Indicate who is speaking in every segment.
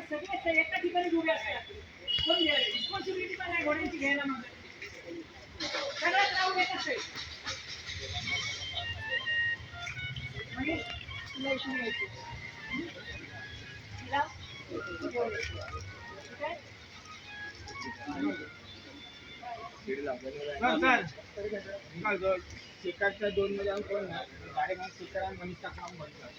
Speaker 1: सगळे एका ठिकाणी उभे असतात. कोण रिस्पॉन्सिबिलिटी पण नाही घोड्यांची घ्यायला मग सगळ्यात राहून येत असेल म्हणजे तुला इथून यायचं तिला ठीक आहे.
Speaker 2: शेकाच्या 2 मध्ये कोण गाडी मग शेकार मनीषा काम बनतात.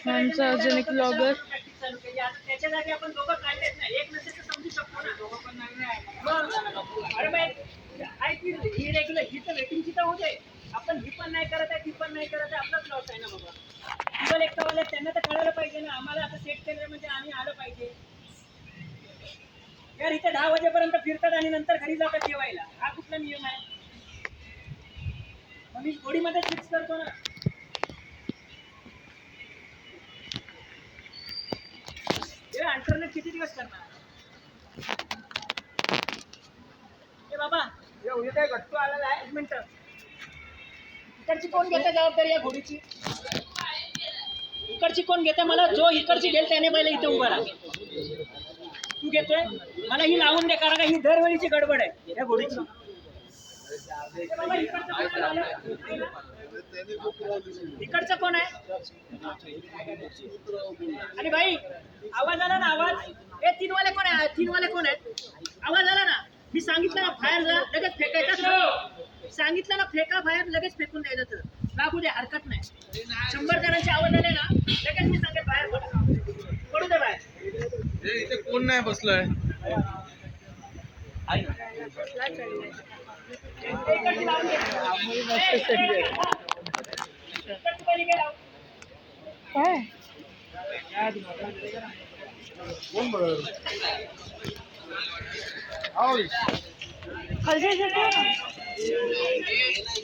Speaker 3: आमचा अजून एक ब्लॉगर
Speaker 1: त्याच्या जागी आपण दोघं काढलेत ना. एक नसेल तर समजू शकतो ना. दोघं पण नाही. अरे बाई ऐक ही रेग्युलर ही तर वेटिंगची तर होते. आपण ही पण नाही करत आहे ती पण नाही करत आहे. आपलाच लॉस आहे ना बाबा. टिबल एकटावाले त्यांना तर कळायला पाहिजे ना. आम्हाला आता सेट केलं म्हणजे आम्ही आलं पाहिजे यार. इथे 10 वाजेपर्यंत फिरतात आणि नंतर घरी जातात जेवायला. हा कुठला नियम आहे. मी गोडीमध्ये फिक्स करतो ना. अल्टरनेट किती दिवस करणार ए बाबा.
Speaker 2: उद्या काय घटतो आलेला आहे.
Speaker 1: 1 मिनिट. इकडची कोण घेतं जबाबदारी या घोडीची. इकडची कोण घेतं. मला जो इकडची घेईल त्याने पहिले इथे उभा राहा. तू घेतोय मला ही लावून दे कारण का ही दरवेळीची गडबड आहे या घोडीची. इकडचं कोण आहे. अरे भाई आवाज आला ना. आवाज ए 3 वाले कोण आहे. 3 वाले कोण आहेत. आवाज आला ना. मी सांगितलं ना बाहेर जा लगेच फेकायचं. सांगितलं ना फेका बाहेर लगेच फेकून द्यायचं. तर लागू दे हरकत नाही. 100 जणांचे आवाज आले ना लगेच मी सांगेल बाहेर पडू दे बाहेर.
Speaker 2: इथे कोण नाही बसलोय.
Speaker 3: काय
Speaker 2: कोण बरोबर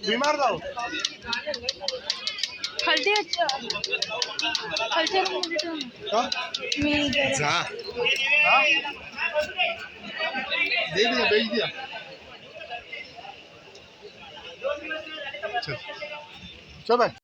Speaker 2: बीमार जाऊ
Speaker 3: खालती मी
Speaker 2: जा दे दिया भेज दिया. चल चल भाई.